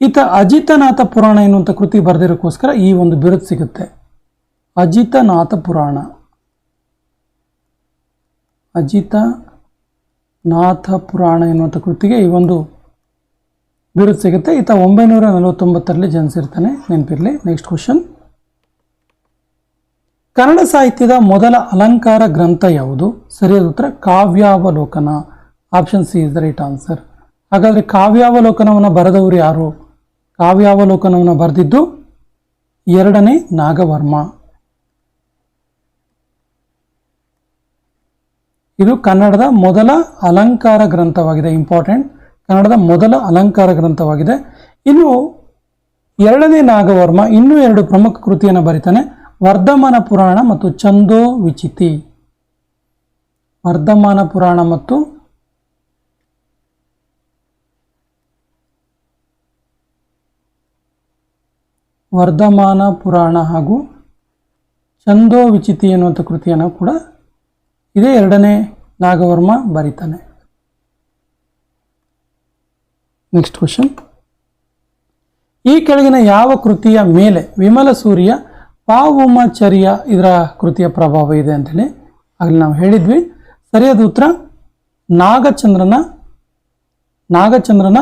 ಈತ ಅಜಿತನಾಥ ಪುರಾಣ ಎನ್ನುವಂಥ ಕೃತಿ ಬರೆದಿರೋಕ್ಕೋಸ್ಕರ ಈ ಒಂದು ಬಿರುದು ಸಿಗುತ್ತೆ. ಅಜಿತನಾಥ ಪುರಾಣ ಎನ್ನುವಂಥ ಕೃತಿಗೆ ಈ ಒಂದು ಬಿರುದು ಸಿಗುತ್ತೆ. ಈತ 949ರಲ್ಲಿ ಜನಿಸಿರ್ತಾನೆ, ನೆನಪಿರಲಿ. Next question. ಕನ್ನಡ ಸಾಹಿತ್ಯದ ಮೊದಲ ಅಲಂಕಾರ ಗ್ರಂಥ ಯಾವುದು? ಸರಿಯಾದ ಉತ್ತರ Kavyavalokana. Option C is the right answer. ಹಾಗಾದರೆ ಕಾವ್ಯಾವಲೋಕನವನ್ನು ಬರೆದವರು ಯಾರು? ಕಾವ್ಯಾವಲೋಕನವನ್ನು ಬರೆದಿದ್ದು 2ನೇ ನಾಗವರ್ಮ. ಇದು ಕನ್ನಡದ ಮೊದಲ ಅಲಂಕಾರ ಗ್ರಂಥವಾಗಿದೆ. ಇಂಪಾರ್ಟೆಂಟ್, ಕನ್ನಡದ ಮೊದಲ ಅಲಂಕಾರ ಗ್ರಂಥವಾಗಿದೆ. ಇನ್ನು ಎರಡನೇ ನಾಗವರ್ಮ ಇನ್ನೂ 2 ಪ್ರಮುಖ ಕೃತಿಯನ್ನು ಬರೀತಾನೆ, ವರ್ಧಮಾನ ಪುರಾಣ ಮತ್ತು ಛಂದೋ ವಿಚಿತಿ. ವರ್ಧಮಾನ ಪುರಾಣ ಮತ್ತು ವರ್ಧಮಾನ ಪುರಾಣ ಹಾಗೂ ಛಂದೋ ವಿಚಿತಿ ಎನ್ನುವಂಥ ಕೃತಿಯನ್ನು ಕೂಡ ಇದೇ ಎರಡನೇ ನಾಗವರ್ಮ ಬರೀತಾನೆ. ನೆಕ್ಸ್ಟ್ ಕ್ವಶನ್, ಈ ಕೆಳಗಿನ ಯಾವ ಕೃತಿಯ ಮೇಲೆ ವಿಮಲ ಸೂರ್ಯ ಪಾವುಮಚರ್ಯ ಇದರ ಕೃತಿಯ ಪ್ರಭಾವ ಇದೆ ಅಂತೇಳಿ ಆಗಲಿ ನಾವು ಹೇಳಿದ್ವಿ. ಸರಿಯಾದ ಉತ್ತರ ನಾಗಚಂದ್ರನ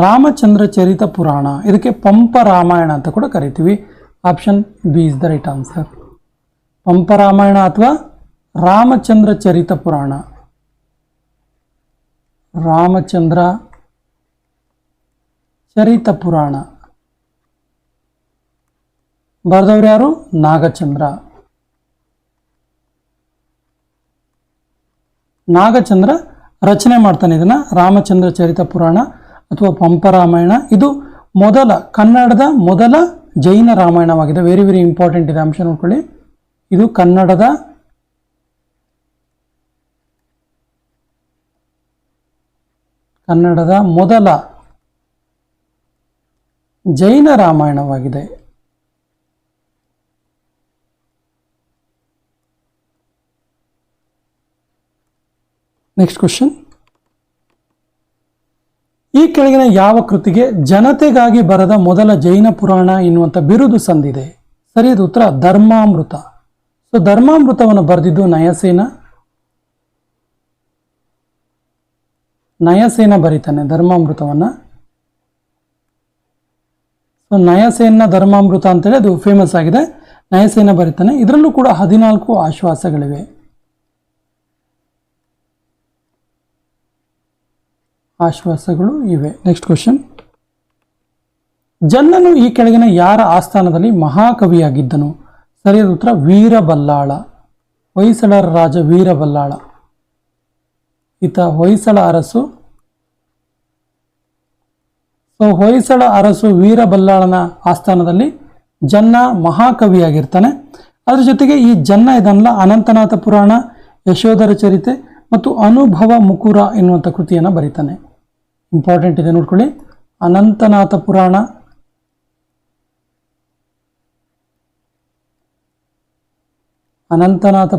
ರಾಮಚಂದ್ರ ಚರಿತ ಪುರಾಣ. ಇದಕ್ಕೆ ಪಂಪ ರಾಮಾಯಣ ಅಂತ ಕೂಡ ಕರಿತೀವಿ. Option B is the right answer. Pampa Ramayana ಅಥವಾ ರಾಮಚಂದ್ರ ಚರಿತ ಪುರಾಣ. ರಾಮಚಂದ್ರ ಚರಿತ ಪುರಾಣ ಬರೆದವ್ರು ಯಾರು? ನಾಗಚಂದ್ರ ರಚನೆ ಮಾಡ್ತಾನೆ ಇದನ್ನ, ರಾಮಚಂದ್ರ ಚರಿತ ಪುರಾಣ ಅಥವಾ ಪಂಪ ರಾಮಾಯಣ. ಇದು ಕನ್ನಡದ ಮೊದಲ ಜೈನ ರಾಮಾಯಣವಾಗಿದೆ. ವೆರಿ ವೆರಿ ಇಂಪಾರ್ಟೆಂಟ್ ಇದೆ, ಅಂಶ ನೋಡ್ಕೊಳ್ಳಿ. ಇದು ಕನ್ನಡದ ಮೊದಲ ಜೈನ ರಾಮಾಯಣವಾಗಿದೆ. ನೆಕ್ಸ್ಟ್ ಕ್ವಶನ್, ಈ ಕೆಳಗಿನ ಯಾವ ಕೃತಿಗೆ ಜನತೆಗಾಗಿ ಬರೆದ ಮೊದಲ ಜೈನ ಪುರಾಣ ಎನ್ನುವಂಥ ಬಿರುದು ಸಂದಿದೆ? ಸರಿಯಾದ ಉತ್ತರ ಧರ್ಮಾಮೃತ. ಸೊ ಧರ್ಮಾಮೃತವನ್ನು ಬರೆದಿದ್ದು ನಯಸೇನ ಬರೀತಾನೆ ಧರ್ಮಾಮೃತವನ್ನು. ಸೊ ನಯಸೇನ ಧರ್ಮಾಮೃತ ಅಂತೇಳಿ ಅದು ಫೇಮಸ್ ಆಗಿದೆ. ನಯಸೇನ ಬರೀತಾನೆ. ಇದರಲ್ಲೂ ಕೂಡ 14 ಆಶ್ವಾಸಗಳಿವೆ. ಆಶ್ವಾಸಗಳು ಇವೆ. ನೆಕ್ಸ್ಟ್ ಕ್ವಶನ್, ಜನ್ನನು ಈ ಕೆಳಗಿನ ಯಾರ ಆಸ್ಥಾನದಲ್ಲಿ ಮಹಾಕವಿಯಾಗಿದ್ದನು? ಸರಿಯಾದ ಉತ್ತರ ವೀರಬಲ್ಲಾಳ. ಹೊಯ್ಸಳರ ರಾಜ ವೀರಬಲ್ಲಾಳ. ಈತ ಹೊಯ್ಸಳ ಅರಸು. ಸೊ ಹೊಯ್ಸಳ ಅರಸು ವೀರಬಲ್ಲಾಳನ ಆಸ್ಥಾನದಲ್ಲಿ ಜನ್ನ ಮಹಾಕವಿಯಾಗಿರ್ತಾನೆ. ಅದ್ರ ಜೊತೆಗೆ ಈ ಜನ್ನ ಇದನ್ನಲ್ಲ ಅನಂತನಾಥ ಪುರಾಣ, ಯಶೋಧರ ಚರಿತೆ ಮತ್ತು ಅನುಭವ ಮುಕುರ ಎನ್ನುವಂಥ ಕೃತಿಯನ್ನು ಬರೀತಾನೆ. ಇಂಪಾರ್ಟೆಂಟ್ ಇದೆ, ನೋಡ್ಕೊಳ್ಳಿ. ಅನಂತನಾಥ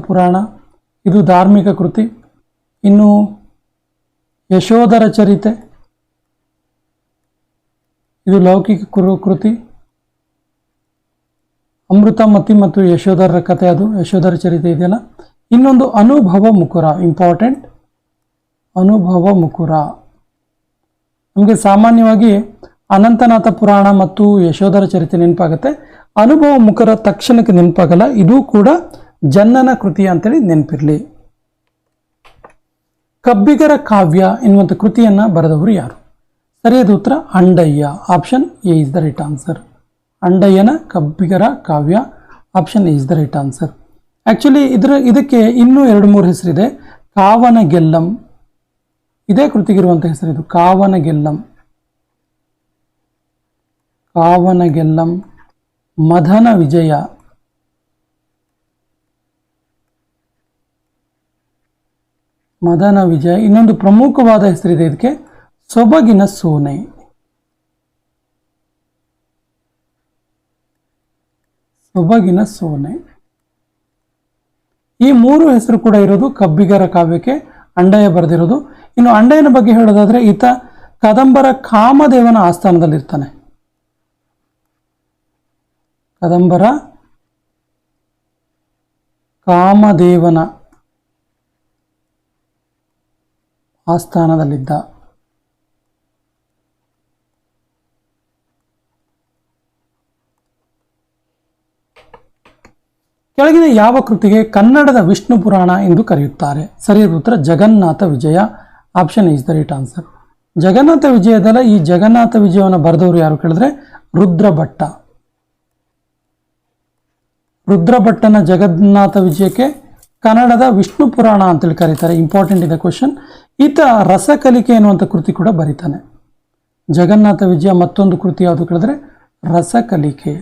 ಪುರಾಣ, ಇದು ಧಾರ್ಮಿಕ ಕೃತಿ. ಇನ್ನು ಯಶೋಧರ ಚರಿತೆ ಇದು ಲೌಕಿಕ ಕೃತಿ. ಅಮೃತಮತಿ ಮತ್ತು ಯಶೋಧರ ಕಥೆ, ಅದು ಯಶೋಧರ ಚರಿತೆ ಇದೆಯಲ್ಲ. ಇನ್ನೊಂದು ಅನುಭವ ಮುಕುರ, ಇಂಪಾರ್ಟೆಂಟ್. ಅನುಭವ ಮುಕುರ ನಮಗೆ ಸಾಮಾನ್ಯವಾಗಿ ಅನಂತನಾಥ ಪುರಾಣ ಮತ್ತು ಯಶೋಧರ ಚರಿತೆ ನೆನಪಾಗುತ್ತೆ. ಅನುಭವ ಮುಕುರ ತಕ್ಷಣಕ್ಕೆ ನೆನಪಾಗಲ್ಲ. ಇದು ಕೂಡ ಜನ್ನನ ಕೃತಿ ಅಂತೇಳಿ ನೆನಪಿರಲಿ. ಕಬ್ಬಿಗರ ಕಾವ್ಯ ಎನ್ನುವಂಥ ಕೃತಿಯನ್ನು ಬರೆದವರು ಯಾರು? ಸರಿಯಾದ ಉತ್ತರ Andayya. Option A is the right answer. ಅಂಡಯ್ಯನ Kabbigara Kavya. Option A is the right answer. Actually ಇದಕ್ಕೆ ಇನ್ನೂ 2-3 ಹೆಸರಿದೆ. ಕಾವನಗೆಲ್ಲಂ, ಇದೇ ಕೃತಿಗಿರುವಂಥ ಹೆಸರಿದು. ಕಾವನಗೆಲ್ಲಂ, ಮದನ ವಿಜಯ, ಇನ್ನೊಂದು ಪ್ರಮುಖವಾದ ಹೆಸರಿದೆ ಇದಕ್ಕೆ, ಸೊಬಗಿನ ಸೋನೆ. ಈ 3 ಹೆಸರು ಕೂಡ ಇರೋದು ಕಬ್ಬಿಗರ ಕಾವ್ಯಕ್ಕೆ, ಅಂಡಯ್ಯ ಬರೆದಿರೋದು. ಇನ್ನು ಅಂಡಯ್ಯನ ಬಗ್ಗೆ ಹೇಳೋದಾದ್ರೆ ಈತ ಕದಂಬರ ಕಾಮದೇವನ ಆಸ್ಥಾನದಲ್ಲಿರ್ತಾನೆ. ಕದಂಬರ ಕಾಮದೇವನ ಆಸ್ಥಾನದಲ್ಲಿದ್ದ. ಕೆಳಗಿನ ಯಾವ ಕೃತಿಗೆ ಕನ್ನಡದ ವಿಷ್ಣು ಪುರಾಣ ಎಂದು ಕರೆಯುತ್ತಾರೆ? ಸರಿಯಾದ ಉತ್ತರ Jagannatha Vijaya. Option is the right answer. Jagannatha ವಿಜಯದಲ್ಲ, ಈ ಜಗನ್ನಾಥ ವಿಜಯವನ್ನು ಬರೆದವರು ಯಾರು ಕೇಳಿದ್ರೆ ರುದ್ರಭಟ್ಟ. ರುದ್ರಭಟ್ಟನ ಜಗನ್ನಾಥ ವಿಜಯಕ್ಕೆ ಕನ್ನಡದ ವಿಷ್ಣು ಪುರಾಣ ಅಂತೇಳಿ ಕರೀತಾರೆ. ಇಂಪಾರ್ಟೆಂಟ್ ಇದೆ ಕ್ವಶನ್. ಈತ ರಸಕಲಿಕೆ ಎನ್ನುವಂಥ ಕೃತಿ ಕೂಡ ಬರೀತಾನೆ. ಜಗನ್ನಾಥ ವಿಜಯ ಮತ್ತೊಂದು ಕೃತಿ ಯಾವುದು ಕೇಳಿದ್ರೆ ರಸಕಲಿಕೆ.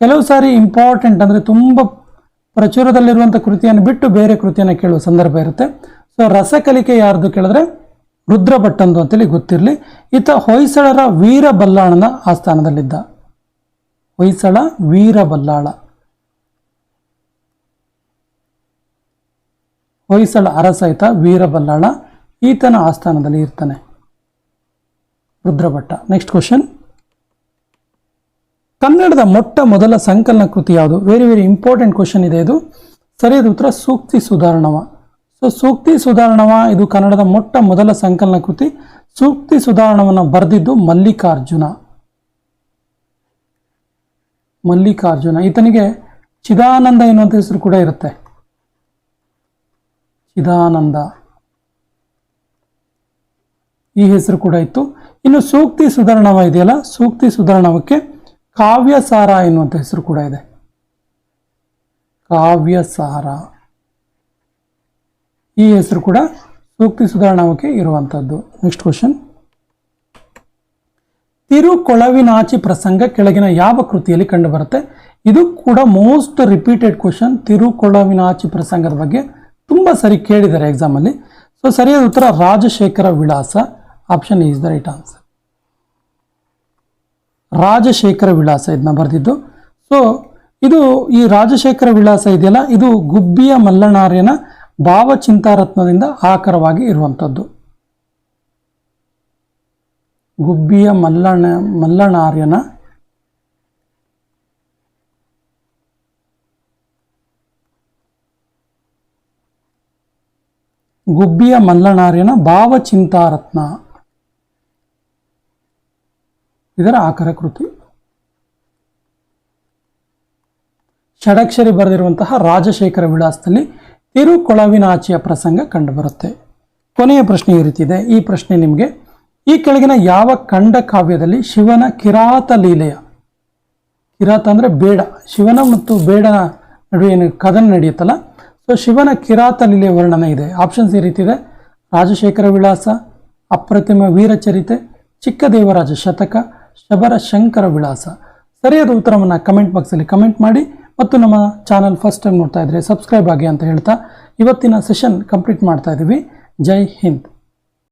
ಕೆಲವು ಸಾರಿ ಇಂಪಾರ್ಟೆಂಟ್ ಅಂದರೆ ತುಂಬ ಪ್ರಚುರದಲ್ಲಿರುವಂಥ ಕೃತಿಯನ್ನು ಬಿಟ್ಟು ಬೇರೆ ಕೃತಿಯನ್ನು ಕೇಳುವ ಸಂದರ್ಭ ಇರುತ್ತೆ. ಸೊ ರಸಕಲಿಕೆ ಯಾರ್ದು ಕೇಳಿದ್ರೆ ರುದ್ರಭಟ್ಟಂದು ಅಂತೇಳಿ ಗೊತ್ತಿರಲಿ. ಈತ ಹೊಯ್ಸಳರ ವೀರ ಬಲ್ಲಾಳನ ಆಸ್ಥಾನದಲ್ಲಿದ್ದ. ಹೊಯ್ಸಳ ವೀರ ಬಲ್ಲಾಳ, ಹೊಯ್ಸಳ ಅರಸ ಈತ ವೀರ ಬಲ್ಲಾಳ, ಈತನ ಆಸ್ಥಾನದಲ್ಲಿ ಇರ್ತಾನೆ ರುದ್ರಭಟ್ಟ. ನೆಕ್ಸ್ಟ್ ಕ್ವಶನ್, ಕನ್ನಡದ ಮೊಟ್ಟ ಮೊದಲ ಸಂಕಲನ ಕೃತಿ ಯಾವುದು? ವೆರಿ ವೆರಿ ಇಂಪಾರ್ಟೆಂಟ್ ಕ್ವಶನ್ ಇದೆ ಇದು. ಸರಿಯಾದ ಉತ್ತರ ಸೂಕ್ತಿ ಸುಧಾರಣವ. ಸೊ ಸೂಕ್ತಿ ಸುಧಾರಣವ ಇದು ಕನ್ನಡದ ಮೊಟ್ಟ ಮೊದಲ ಸಂಕಲನ ಕೃತಿ. ಸೂಕ್ತಿ ಸುಧಾರಣವನ್ನು ಬರೆದಿದ್ದು ಮಲ್ಲಿಕಾರ್ಜುನ. ಮಲ್ಲಿಕಾರ್ಜುನ, ಈತನಿಗೆ ಚಿದಾನಂದ ಎನ್ನುವಂಥ ಹೆಸರು ಕೂಡ ಇರುತ್ತೆ. ಚಿದಾನಂದ ಈ ಹೆಸರು ಕೂಡ ಇತ್ತು. ಇನ್ನು ಸೂಕ್ತಿ ಸುಧಾರಣವ ಇದೆಯಲ್ಲ, ಸೂಕ್ತಿ ಸುಧಾರಣವಕ್ಕೆ ಕಾವ್ಯಸಾರ ಎನ್ನುವಂಥ ಹೆಸರು ಕೂಡ ಇದೆ. ಕಾವ್ಯಸಾರ ಈ ಹೆಸರು ಕೂಡ ಸೂಕ್ತಿ ಸುಧಾರಣವಕ್ಕೆ ಇರುವಂಥದ್ದು. ನೆಕ್ಸ್ಟ್ ಕ್ವಶನ್, ತಿರುಕೊಳವಿನಾಚಿ ಪ್ರಸಂಗ ಕೆಳಗಿನ ಯಾವ ಕೃತಿಯಲ್ಲಿ ಕಂಡುಬರುತ್ತೆ? ಇದು ಕೂಡ ಮೋಸ್ಟ್ ರಿಪೀಟೆಡ್ ಕ್ವಶನ್. ತಿರುಕೊಳವಿನಾಚಿ ಪ್ರಸಂಗದ ಬಗ್ಗೆ ತುಂಬ ಸರಿ ಕೇಳಿದ್ದಾರೆ ಎಕ್ಸಾಮಲ್ಲಿ. ಸೊ ಸರಿಯಾದ ಉತ್ತರ ರಾಜಶೇಖರ ವಿಳಾಸ. Option is the right answer. Rajashekhara ವಿಳಾಸ ಇದನ್ನ ಬರೆದಿದ್ದು. ಸೊ ಇದು ಈ ರಾಜಶೇಖರ ವಿಳಾಸ ಇದೆಯಲ್ಲ, ಇದು ಗುಬ್ಬಿಯ ಮಲ್ಲನಾರ್ಯನ ಭಾವಚಿಂತಾರತ್ನದಿಂದ ಆಕರವಾಗಿ ಇರುವಂಥದ್ದು. ಗುಬ್ಬಿಯ ಮಲ್ಲನಾರ್ಯನ ಗುಬ್ಬಿಯ ಮಲ್ಲನಾರ್ಯನ ಭಾವಚಿಂತಾರತ್ನ ಇದರ ಆಕರ ಕೃತಿ. ಷಡಕ್ಷರಿ ಬರೆದಿರುವಂತಹ ರಾಜಶೇಖರ ವಿಳಾಸದಲ್ಲಿ ತಿರುಕೊಳವಿನಾಚಿಯ ಪ್ರಸಂಗ ಕಂಡುಬರುತ್ತೆ. ಕೊನೆಯ ಪ್ರಶ್ನೆ ಈ ರೀತಿ ಇದೆ. ಈ ಪ್ರಶ್ನೆ ನಿಮಗೆ, ಈ ಕೆಳಗಿನ ಯಾವ ಖಂಡ ಕಾವ್ಯದಲ್ಲಿ ಶಿವನ ಕಿರಾತ ಲೀಲೆಯ, ಕಿರಾತ ಅಂದರೆ ಬೇಡ, ಶಿವನ ಮತ್ತು ಬೇಡನ ನಡುವೆ ಏನು ಕದನ ನಡೆಯುತ್ತಲ್ಲ, ಸೊ ಶಿವನ ಕಿರಾತ ಲೀಲೆಯ ವರ್ಣನೆ ಇದೆ. ಆಪ್ಷನ್ಸ್ ಈ ರೀತಿ ಇದೆ: ರಾಜಶೇಖರ ವಿಳಾಸ, ಅಪ್ರತಿಮ ವೀರಚರಿತೆ, ಚಿಕ್ಕದೇವರಾಜ ಶತಕ, ಶಬರ ಶಂಕರ ವಿಳಾಸ. ಸರಿಯಾದ ಉತ್ತರವನ್ನು ಕಮೆಂಟ್ ಬಾಕ್ಸಲ್ಲಿ ಕಮೆಂಟ್ ಮಾಡಿ ಮತ್ತು ನಮ್ಮ ಚಾನಲ್ ಫಸ್ಟ್ ಟೈಮ್ ನೋಡ್ತಾ ಇದ್ರೆ ಸಬ್ಸ್ಕ್ರೈಬ್ ಆಗಿ ಅಂತ ಹೇಳ್ತಾ ಇವತ್ತಿನ ಸೆಷನ್ ಕಂಪ್ಲೀಟ್ ಮಾಡ್ತಾ ಇದ್ದೀವಿ. ಜೈ ಹಿಂದ್.